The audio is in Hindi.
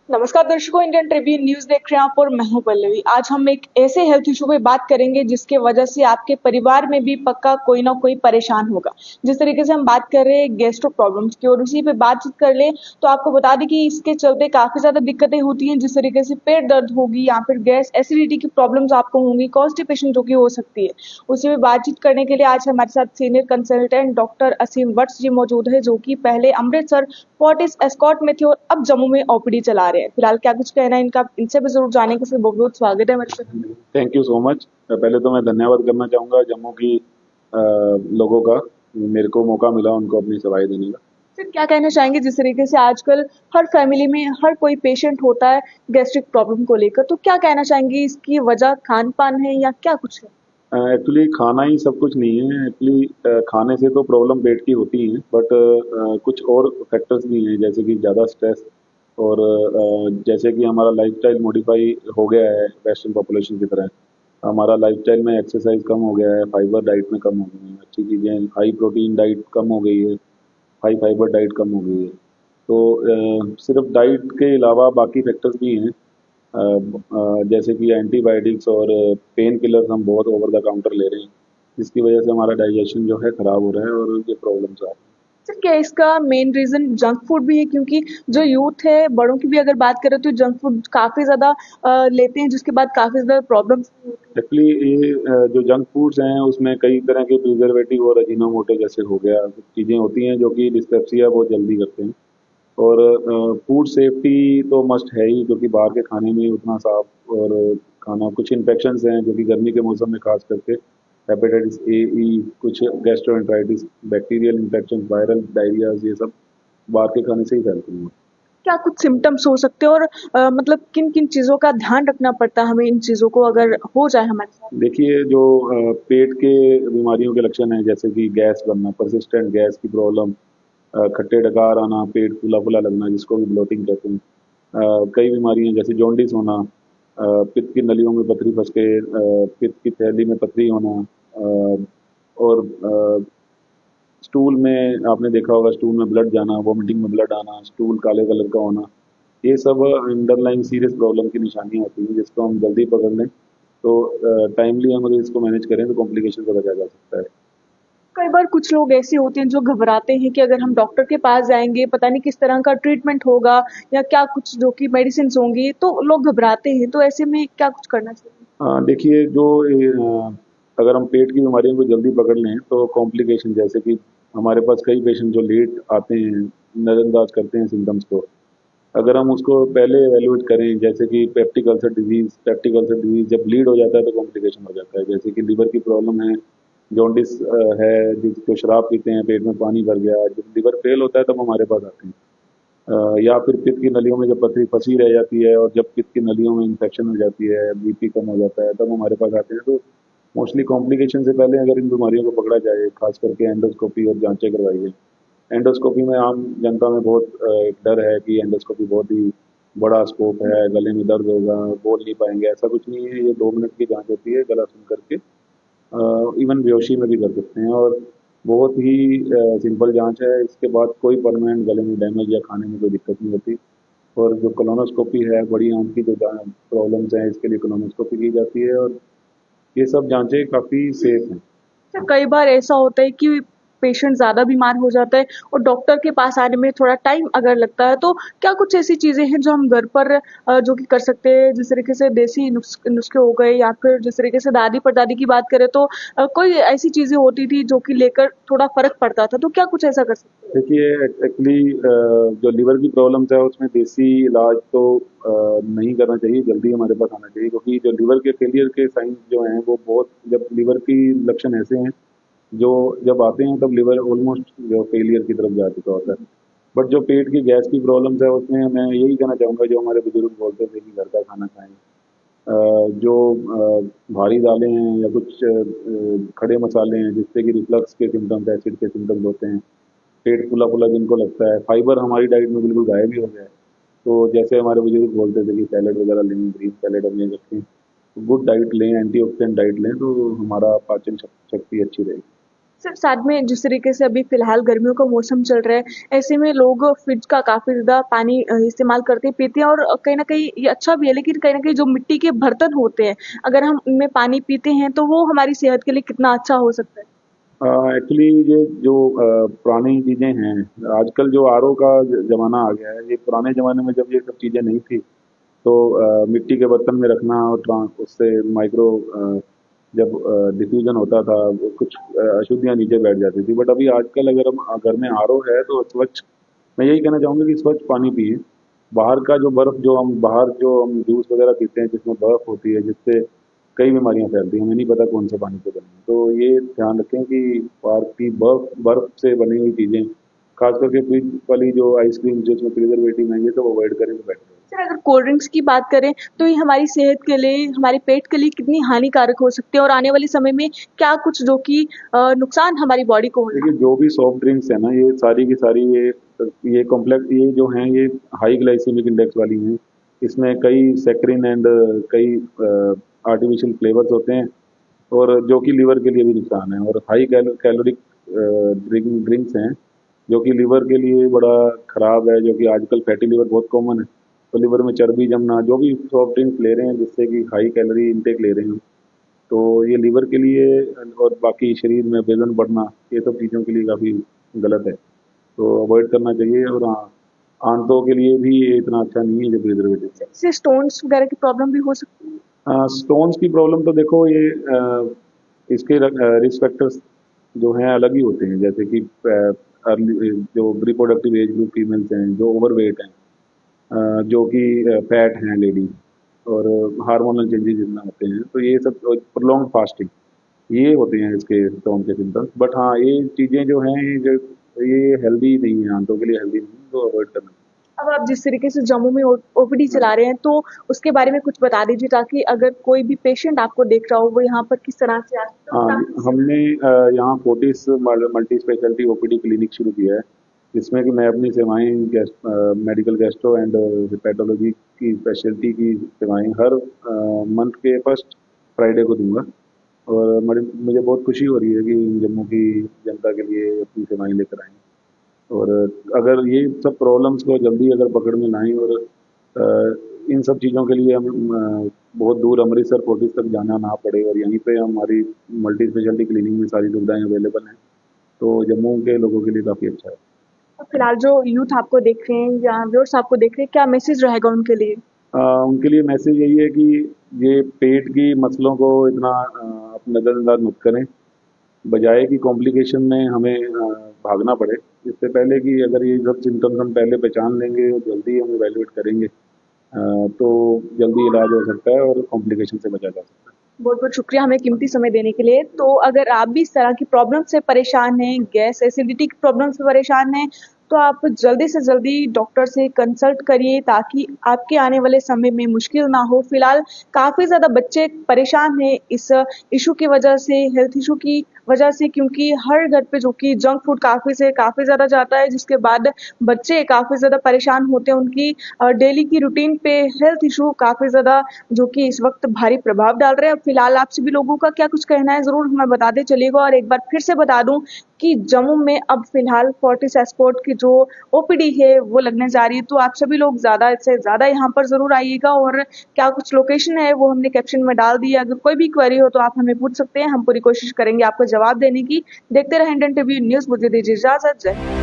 नमस्कार दर्शकों, इंडियन ट्रिब्यून न्यूज देख रहे हैं आप और मैं हूं पल्लवी। आज हम एक ऐसे हेल्थ इशू पे बात करेंगे जिसके वजह से आपके परिवार में भी पक्का कोई ना कोई परेशान होगा। जिस तरीके से हम बात कर रहे हैं गैस्ट्रो प्रॉब्लम्स की और उसी पे बातचीत कर ले तो आपको बता दें कि इसके चलते काफी ज्यादा दिक्कतें होती हैं। जिस तरीके से पेट दर्द होगी या फिर गैस एसिडिटी की प्रॉब्लम्स आपको होंगी, कॉन्स्टिपेशन जो कि हो सकती है। उसी पे बातचीत करने के लिए आज हमारे साथ सीनियर कंसल्टेंट डॉक्टर असीम वत्स जी मौजूद है, जो कि पहले अमृतसर फोर्टिस एस्कॉर्ट में थे और अब जम्मू में ओपीडी चला रहे हैं। फिलहाल क्या कुछ कहना है इनका, इनसे भी जरूर जाने के लिए बहुत बहुत स्वागत है हमारे साथ। Thank you so much. पहले तो मैं धन्यवाद करना चाहूँगा जम्मू की लोगों का, मेरे को मौका मिला उनको अपनी सेवाएं देने का। फिर क्या कहना चाहेंगे, जिस तरीके से आजकल हर फैमिली में हर कोई पेशेंट होता है गैस्ट्रिक प्रॉब्लम को लेकर, तो क्या कहना चाहेंगे इसकी वजह खान पान है या क्या कुछ है? एक्चुअली खाना ही सब कुछ नहीं है। एक्चुअली खाने से तो प्रॉब्लम पेट की होती है, बट कुछ और फैक्टर्स भी हैं, जैसे कि ज़्यादा स्ट्रेस और जैसे कि हमारा लाइफस्टाइल मॉडिफाई हो गया है वेस्टर्न पॉपुलेशन की तरह। हमारा लाइफस्टाइल में एक्सरसाइज कम हो गया है, फाइबर डाइट में कम हो गई है, अच्छी चीज़ें हाई प्रोटीन डाइट कम हो गई है, हाई फाइबर डाइट कम हो गई है। तो सिर्फ डाइट के अलावा बाकी फैक्टर्स भी हैं, जैसे कि एंटीबायोटिक्स और पेन किलर्स हम बहुत ओवर द काउंटर ले रहे हैं, जिसकी वजह से हमारा डाइजेशन जो है ख़राब हो रहा है और ये प्रॉब्लम्स आ रही सर क्या इसका मेन रीजन जंक फूड भी है, क्योंकि जो यूथ है, बड़ों की भी अगर बात करें तो जंक फूड काफी ज्यादा लेते हैं, जिसके बाद काफी ज्यादा प्रॉब्लम्स होती है। एक्चुअली ये जो जंक फूड्स हैं उसमें कई तरह के प्रिजर्वेटिव और अजीनोमोटो जैसे हो गया, कुछ चीज़ें होती हैं जो कि डिस्पेप्सिया बहुत जल्दी करते हैं। और फूड सेफ्टी तो मस्ट है ही, क्योंकि बाहर के खाने में उतना साफ और खाना, कुछ इन्फेक्शंस हैं जो कि गर्मी के मौसम में खास करके हेपेटाइटिस ए ई, कुछ गैस्ट्रोएंटराइटिस, बैक्टीरियल इन्फेक्शन, वायरल डायरियाज, ये सब बाहर के खाने से ही फैलती हैं। क्या कुछ सिम्टम्स हो सकते हैं और मतलब किन किन चीजों का ध्यान रखना पड़ता है हमें इन चीजों को अगर हो जाए हमारे साथ? देखिए, जो पेट के बीमारियों के लक्षण हैं, जैसे कि गैस बनना, परसिस्टेंट गैस की प्रॉब्लम, खट्टे डकार आना, पेट फूला फूला लगना जिसको भी ब्लोटिंग कहते हैं, कई बीमारियां जैसे जॉन्डिस होना, पित्त की नलियों में पथरी फंस के पित्त की थैली में पथरी होना, और स्टूल में आपने देखा होगा, स्टूल में ब्लड जाना, वॉमिटिंग में ब्लड आना, स्टूल काले कलर का होना, ये सब अंडरलाइन सीरियस प्रॉब्लम की निशानियां होती हैं, जिसको हम जल्दी पकड़ लें तो टाइमली हम अगर इसको मैनेज करें तो कॉम्प्लिकेशन से बचा जा सकता है। कई बार कुछ लोग ऐसे होते हैं जो घबराते हैं कि अगर हम डॉक्टर के पास जाएंगे पता नहीं किस तरह का ट्रीटमेंट होगा या क्या कुछ जो कि मेडिसिन होंगी, तो लोग घबराते हैं। तो ऐसे में क्या कुछ करना चाहिए? देखिए, जो अगर हम पेट की बीमारियों को जल्दी पकड़ लें तो कॉम्प्लिकेशन, जैसे कि हमारे पास कई पेशेंट जो लेट आते हैं, नज़रअंदाज करते हैं सिम्टम्स को, अगर हम उसको पहले एवेल्यूएट करें, जैसे कि पेप्टिक अल्सर डिजीज जब लीड हो जाता है तो कॉम्प्लिकेशन हो जाता है, जैसे कि लीवर की प्रॉब्लम है, जॉन्डिस है, जिसको शराब पीते हैं पेट में पानी भर गया, जब लीवर फेल होता है तब हमारे पास आते हैं। या फिर पित्त की नलियों में जब पथरी फंसी रह जाती है और जब पित्त की नलियों में इन्फेक्शन हो जाती है, बीपी कम हो जाता है, तब हमारे पास आते हैं। तो मोस्टली कॉम्प्लिकेशन से पहले अगर इन बीमारियों को पकड़ा जाए, खास करके एंडोस्कोपी और जांचें करवाई जाए। एंडोस्कोपी में आम जनता में बहुत एक डर है कि एंडोस्कोपी बहुत ही बड़ा स्कोप है, गले में दर्द होगा, बोल नहीं पाएंगे। ऐसा कुछ नहीं है, ये 2 मिनट की जांच होती है, गला सुन करके इवन बेहोशी में भी कर सकते हैं, और बहुत ही सिंपल जांच है। इसके बाद कोई परमानेंट गले में डैमेज या खाने में कोई दिक्कत नहीं होती। और जो कोलोनोस्कोपी है, बड़ी आंत की जो प्रॉब्लम्स हैं, इसके लिए कोलोनोस्कोपी की जाती है, और ये सब जांचें काफ़ी सेफ हैं। तो कई बार ऐसा होता है कि पेशेंट ज़्यादा बीमार हो जाता है और डॉक्टर के पास आने में थोड़ा टाइम अगर लगता है, तो क्या कुछ ऐसी चीज़ें हैं जो हम घर पर जो कि कर सकते हैं? जिस तरीके से देसी नुस्खे हो गए या फिर जिस तरीके से दादी-परदादी की बात करें तो कोई ऐसी चीज़ें होती थी जो कि लेकर थोड़ा फ़र्क पड़ता था, तो क्या कुछ ऐसा कर सकते हैं? देखिए, एक्चुअली जो लिवर की प्रॉब्लम्स है उसमें देसी इलाज तो नहीं करना चाहिए, जल्दी हमारे पास आना चाहिए, क्योंकि जो लिवर के फेलियर के साइंस जो हैं वो बहुत, जब लिवर की लक्षण ऐसे हैं जो जब आते हैं तब लिवर ऑलमोस्ट जो फेलियर की तरफ जा चुका होता है। बट जो पेट की गैस की प्रॉब्लम्स है उसमें मैं यही कहना चाहूँगा, जो हमारे बुजुर्ग बोलते थे कि घर का खाना खाएं। जो भारी दालें हैं या कुछ खड़े मसाले हैं जिससे कि रिफ्लक्स के सिम्टम्स, एसिड के सिम्टम्स होते हैं, पेट फूला फूला जिनको लगता है, फाइबर हमारी डाइट में बिल्कुल गायब ही हो गया है। तो जैसे हमारे बुजुर्ग बोलते थे कि सैलड वगैरह लें, ग्रीन सैलड हम ये गुड डाइट लें, एंटीऑक्सीडेंट डाइट लें, तो हमारा पाचन शक्ति अच्छी रहेगी। सिर्फ साथ में जिस तरीके से अभी फिलहाल गर्मियों का मौसम चल रहा है, ऐसे में लोग फ्रिज का काफ़ी ज़्यादा पानी इस्तेमाल करते हैं, पीते हैं और कहीं न कहीं ये अच्छा भी है, लेकिन कहीं न कहीं जो मिट्टी के बर्तन होते हैं, अगर हम उनमें पानी पीते हैं, तो वो हमारी सेहत के लिए कितना अच्छा हो सकता है? एक्चुअली ये जो पुरानी चीज़ें हैं, आजकल जो आरओ का ज़माना आ गया है, ये पुराने ज़माने में जब ये सब चीज़ें नहीं थी, तो मिट्टी के बर्तन में रखना और उससे माइक्रो जब डिफ्यूजन होता था, वो कुछ अशुद्धियाँ नीचे बैठ जाती थी। बट अभी आजकल अगर हम घर में आरओ है, तो स्वच्छ, मैं यही कहना चाहूँगा कि स्वच्छ पानी पिएँ। बाहर का जो बर्फ़ जो हम जूस वगैरह पीते हैं, जिसमें बर्फ़ होती है, जिससे कई बीमारियाँ फैलती हैं, हमें नहीं पता कौन से पानी से बनी है। तो ये ध्यान रखें कि बाहर की बर्फ़ से बनी हुई चीज़ें, ख़ास करके फ्रिज वाली जो आइसक्रीम जिसमें प्रिजर्वेटिव हैं, ये सब अवॉइड करें तो बेटर है। सर अगर कोल्ड ड्रिंक्स की बात करें, तो ये हमारी सेहत के लिए, हमारे पेट के लिए कितनी हानिकारक हो सकती है और आने वाले समय में क्या कुछ जो कि नुकसान हमारी बॉडी को होने देखिए, जो भी सॉफ्ट ड्रिंक्स है ना, ये सारी की सारी ये कॉम्प्लेक्स, ये जो हैं, ये हाई ग्लाइसेमिक इंडेक्स वाली हैं। इसमें कई सैकरिन एंड कई आर्टिफिशियल फ्लेवर्स होते हैं, और जो कि लीवर के लिए भी नुकसान है, और हाई कैलोरिक ड्रिंक्स हैं, जो कि लीवर के लिए बड़ा ख़राब है, जो कि आजकल फैटी लीवर बहुत कॉमन है। तो लीवर में चर्बी जमना, जो भी सॉफ्ट ड्रिंक्स ले रहे हैं जिससे कि हाई कैलोरी इंटेक ले रहे हैं, तो ये लीवर के लिए और बाकी शरीर में वज़न बढ़ना, ये सब चीज़ों के लिए काफ़ी गलत है। तो अवॉइड करना चाहिए, और हाँ, आंतों के लिए भी ये इतना अच्छा नहीं है जो प्रिजर्वेटिव है। से स्टोन्स वगैरह की प्रॉब्लम भी हो सकती है? स्टोन्स की प्रॉब्लम तो देखो, ये इसके रिस्क फैक्टर्स जो हैं अलग ही होते हैं, जैसे कि अर्ली जो रिप्रोडक्टिव एज ग्रुप फीमेल्स हैं, जो ओवरवेट हैं, जो कि फैट हैं लेडी, और हार्मोनल चेंजेस जितना होते हैं, तो ये सब प्रोलॉन्ग फास्टिंग, ये होते हैं इसके स्टोन के सिम्टम्स। बट हाँ, ये चीज़ें जो हैं, ये हेल्दी नहीं है, आंतों के लिए हेल्दी नहीं है, तो अवॉइड करना। अब आप जिस तरीके से जम्मू में ओपीडी चला रहे हैं, तो उसके बारे में कुछ बता दीजिए ताकि अगर कोई भी पेशेंट आपको देख रहा हो, वो यहाँ पर किस तरह से आ सकता है? हाँ, तो हमने यहाँ Fortis multi speciality OPD clinic शुरू किया है, जिसमें कि मैं अपनी सेवाएं मेडिकल गैस्ट्रो एंड हेपेटोलॉजी की स्पेशलिटी की सेवाएं हर मंथ के फर्स्ट फ्राइडे को दूंगा। और मुझे बहुत खुशी हो रही है कि जम्मू की जनता के लिए अपनी सेवाएं लेकर आएँ, और अगर ये सब प्रॉब्लम्स को जल्दी अगर पकड़ में लाएँ, और इन सब चीज़ों के लिए हम बहुत दूर अमृतसर फोर्टिस तक जाना ना पड़े, और यहीं पे हमारी मल्टी स्पेशलिटी क्लिनिक में सारी सुविधाएं अवेलेबल हैं, तो जम्मू के लोगों के लिए काफ़ी अच्छा है। फिलहाल जो यूथ आपको देख रहे हैं या व्यूअर्स आपको देख रहे हैं, क्या मैसेज रहेगा उनके लिए? उनके लिए मैसेज यही है कि ये पेट की मसलों को इतना आप नज़रअंदाज मत करें, बजाय कि कॉम्प्लिकेशन में हमें भागना पड़े। इससे पहले कि अगर ये सब सिम्टम्स हम पहले पहचान लेंगे और जल्दी हम इवैल्यूएट करेंगे, तो जल्दी इलाज हो सकता है और कॉम्प्लिकेशन से बचा जा सकता है। बहुत-बहुत शुक्रिया हमें कीमती समय देने के लिए। तो अगर आप भी इस तरह की प्रॉब्लम से परेशान हैं, गैस एसिडिटी की प्रॉब्लम से परेशान हैं, तो आप जल्दी से जल्दी डॉक्टर से कंसल्ट करिए ताकि आपके आने वाले समय में मुश्किल ना हो। फिलहाल काफ़ी ज़्यादा बच्चे परेशान हैं इस इश्यू की वजह से, हेल्थ इश्यू की वजह से, क्योंकि हर घर पे जो कि जंक फूड काफ़ी ज़्यादा जाता है, जिसके बाद बच्चे काफ़ी ज़्यादा परेशान होते हैं। उनकी डेली की रूटीन पे हेल्थ इश्यू काफ़ी ज़्यादा जो कि इस वक़्त भारी प्रभाव डाल रहे हैं। फिलहाल आप सभी लोगों का क्या कुछ कहना है, ज़रूर हमें बताते चलिएगा। और एक बार फिर से बता दूँ कि जम्मू में अब फिलहाल फोर्टिस एस्पोर्ट की जो ओपीडी है वो लगने जा रही है, तो आप सभी लोग ज़्यादा से ज़्यादा यहाँ पर ज़रूर आइएगा। और क्या कुछ लोकेशन है वो हमने कैप्शन में डाल दी है, अगर कोई भी क्वेरी हो तो आप हमें पूछ सकते हैं, हम पूरी कोशिश करेंगे आपको जवाब देने की। देखते रहें इंडियन टीवी न्यूज़, मुझे दीजिए इजाज़त। जय हिंद।